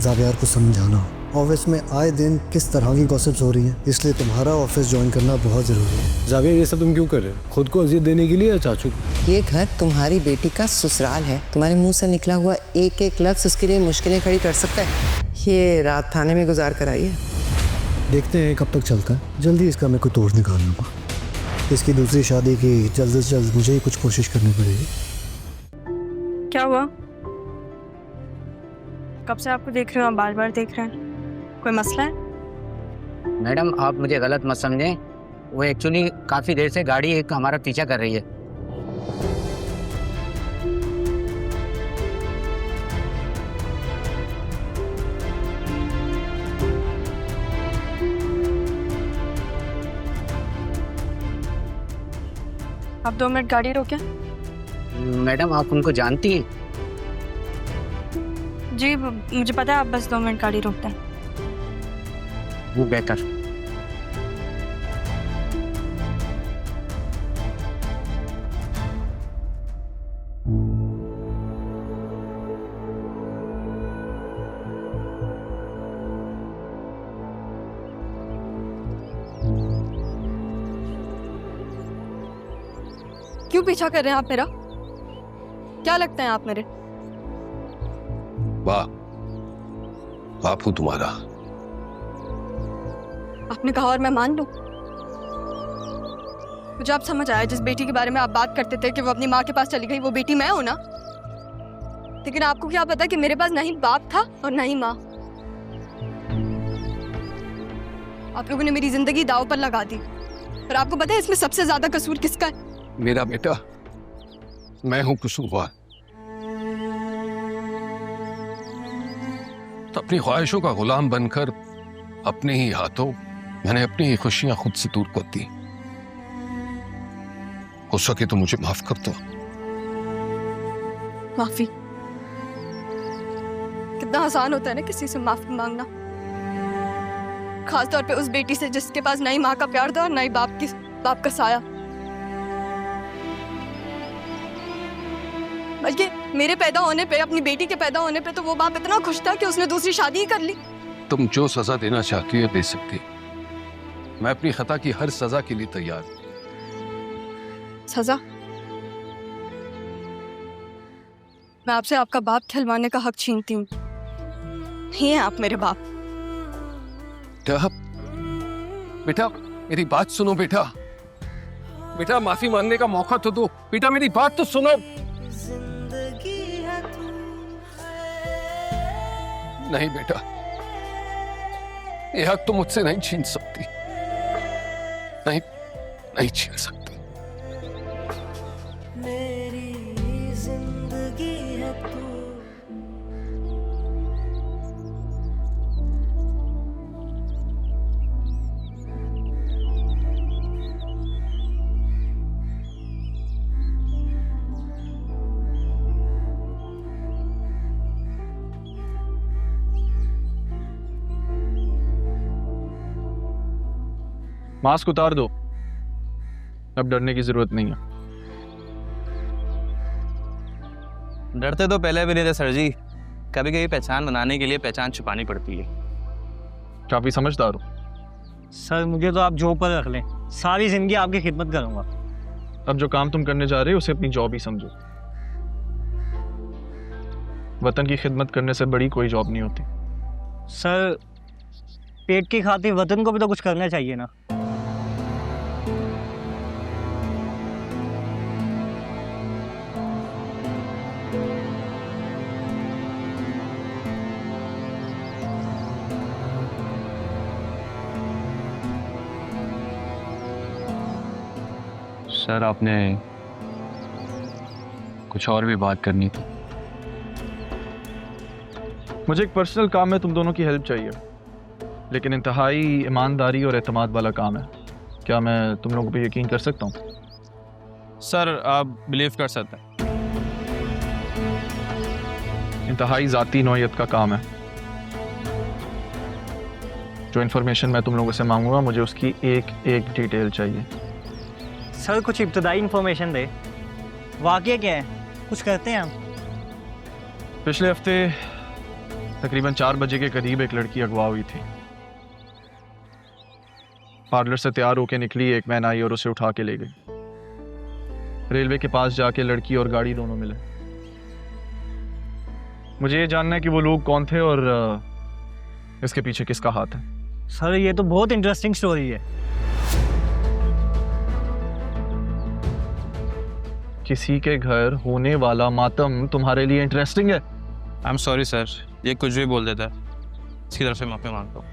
जावियार को समझाना। ऑफिस में आए दिन किस तरह की गॉसिप्स हो रही हैं, इसलिए तुम्हारा ऑफिस ज्वाइन करना बहुत ज़रूरी है। जावियार ये सब तुम क्यों कर रहे हो? खुद को अजियत देने के लिए या चाचू को? ये घर तुम्हारी बेटी का ससुराल है। तुम्हारे मुंह से निकला हुआ एक एक लफ्ज़ उसके लिए मुश्किलें खड़ी कर सकता है। ये रात थाने में गुजार कर आई है। देखते हैं कब तक चलता है। जल्दी इसका मैं कोई तोड़ निकाल लूँगा। इसकी दूसरी शादी की जल्द से जल्द मुझे ही कुछ कोशिश करनी पड़ेगी। क्या हुआ? कब से आपको देख रहे हो, आप बार बार देख रहे हैं। कोई मसला है? मैडम आप मुझे गलत मत समझें, वो एक्चुअली काफ़ी देर से गाड़ी एक हमारा पीछा कर रही है। आप 2 मिनट गाड़ी रोकें। मैडम आप उनको जानती हैं? जी मुझे पता है, आप बस 2 मिनट गाड़ी रोकते हैं। वो बेहतर। क्यों पीछा कर रहे हैं आप मेरा? क्या लगते हैं आप मेरे? बापू तुम्हारा। आपने कहा और मैं मान लूं? मुझे आप समझ आया, जिस बेटी के बारे में आप बात करते थे कि वो अपनी माँ के पास चली गई, वो बेटी मैं हूं ना। लेकिन आपको क्या पता कि मेरे पास ना ही बाप था और ना ही माँ। आप लोगों ने मेरी जिंदगी दांव पर लगा दी। और आपको पता है इसमें सबसे ज्यादा कसूर किसका है? मेरा बेटा, मैं हूं कसूरवार। तो अपनी ख्वाहिशों का गुलाम बनकर अपने ही हाथों मैंने अपनी ही खुशियां खुद से दूर कर दी। हो सके तो मुझे माफ कर दो। माफी? कितना आसान होता है ना किसी से माफी मांगना, खासतौर पे उस बेटी से जिसके पास ना ही माँ का प्यार था और ना ही बाप का साया। बल्कि मेरे पैदा होने पे, अपनी बेटी के पैदा होने पे तो वो बाप इतना खुश था कि उसने दूसरी शादी ही कर ली। तुम जो सजा देना चाहती हो दे सकती। मैं अपनी खता की हर सजा के लिए तैयार हूं। सजा? मैं आपसे आपका बाप खिलवाने का हक छीनती हूँ। नहीं है आप मेरे बाप। बेटा मेरी बात सुनो। बेटा बेटा माफी मांगने का मौका तो दो। बेटा मेरी बात तो सुनो। नहीं बेटा, ये हक तो मुझसे नहीं छीन सकती। नहीं छीन सकती। मेरी जिंदगी है तू। मास्क उतार दो, अब डरने की जरूरत नहीं है। डरते तो पहले भी नहीं थे सर जी। कभी कभी पहचान बनाने के लिए पहचान छुपानी पड़ती है। काफी समझदार हो सर। मुझे तो आप जॉब पर रख लें, सारी जिंदगी आपकी खिदमत करूंगा। अब जो काम तुम करने जा रहे हो उसे अपनी जॉब ही समझो। वतन की खिदमत करने से बड़ी कोई जॉब नहीं होती। सर पेट की खातिर वतन को भी तो कुछ करना चाहिए ना। सर आपने कुछ और भी बात करनी थी। मुझे एक पर्सनल काम में तुम दोनों की हेल्प चाहिए, लेकिन इंतहाई ईमानदारी और एतमाद वाला काम है। क्या मैं तुम लोगों पे यकीन कर सकता हूँ? सर आप बिलीव कर सकते हैं। इंतहाई ज़ाती नौयत का काम है। जो इन्फॉर्मेशन मैं तुम लोगों से मांगूंगा मुझे उसकी एक एक डिटेल चाहिए। सर कुछ इब्तदाई इंफॉर्मेशन दे। वाकया क्या है, कुछ करते हैं हम। पिछले हफ्ते तकरीबन 4 बजे के करीब एक लड़की अगवा हुई थी। पार्लर से तैयार होकर निकली, एक मैन आई और उसे उठा के ले गई। रेलवे के पास जाके लड़की और गाड़ी दोनों मिले। मुझे ये जानना है कि वो लोग कौन थे और इसके पीछे किसका हाथ है। सर ये तो बहुत इंटरेस्टिंग स्टोरी है। किसी के घर होने वाला मातम तुम्हारे लिए इंटरेस्टिंग है? आई एम सॉरी सर, ये कुछ भी बोल देता है, इसकी तरफ से माफी मांगता हूँ।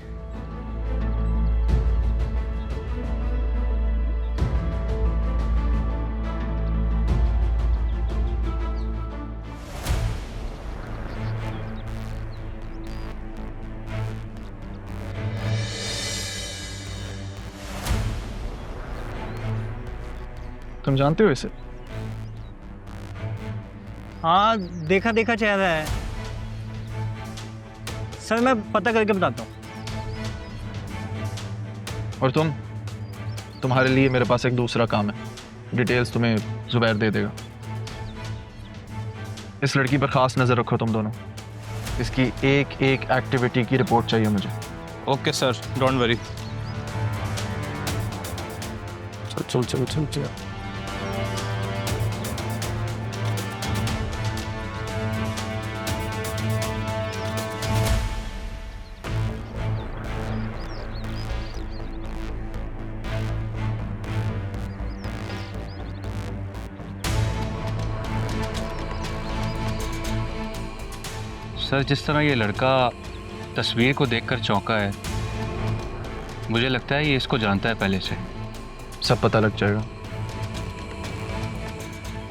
तुम जानते हो इसे? हाँ देखा देखा चेहरा है सर, मैं पता करके बताता हूँ। और तुम्हारे लिए मेरे पास एक दूसरा काम है। डिटेल्स तुम्हें जुबैर दे देगा। इस लड़की पर खास नजर रखो तुम दोनों। इसकी एक एक एक्टिविटी की रिपोर्ट चाहिए मुझे। Okay sir, don't worry. चल चल चल चल। सर जिस तरह ये लड़का तस्वीर को देखकर चौंका है, मुझे लगता है ये इसको जानता है पहले से। सब पता लग जाएगा।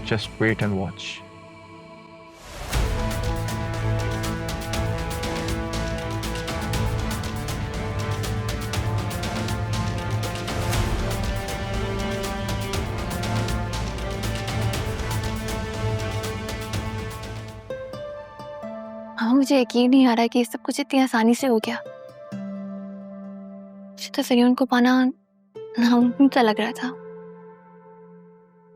Just wait and watch. हाँ, मुझे यकीन नहीं आ रहा है कि ये सब कुछ इतनी आसानी से हो गया। मुझे तो ज़रियून को पाना नामुमकिन सा लग रहा था।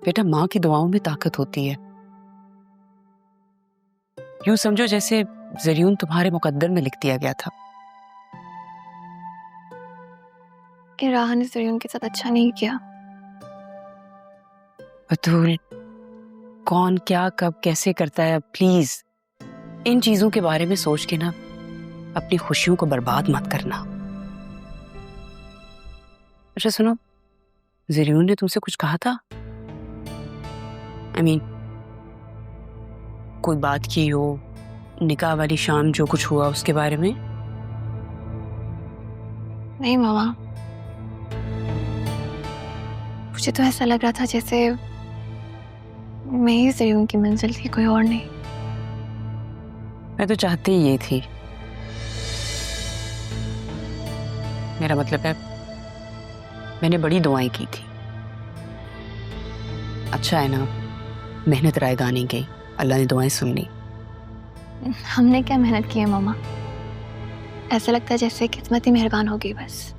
बेटा, माँ की दुआओं में ताकत होती है। यूं समझो जैसे ज़रियून तुम्हारे मुकद्दर में लिख दिया गया था। कि राह ने ज़रियून के साथ अच्छा नहीं किया। बतूल, कौन क्या कब कैसे करता है, प्लीज इन चीजों के बारे में सोच के ना अपनी खुशियों को बर्बाद मत करना। अच्छा सुनो, ज़रियून ने तुमसे कुछ कहा था? I mean, कोई बात की हो, निकाह वाली शाम जो कुछ हुआ उसके बारे में? नहीं मामा, मुझे तो ऐसा लग रहा था जैसे मैं ही ज़रियून की मंजिल थी, कोई और नहीं। मैं तो चाहती ही ये थी। मेरा मतलब है मैंने बड़ी दुआएं की थी। अच्छा है ना, मेहनत रायगा नहीं गई, अल्लाह ने दुआएं सुन ली। हमने क्या मेहनत की है मामा, ऐसा लगता है जैसे किस्मत ही मेहरबान हो गई बस।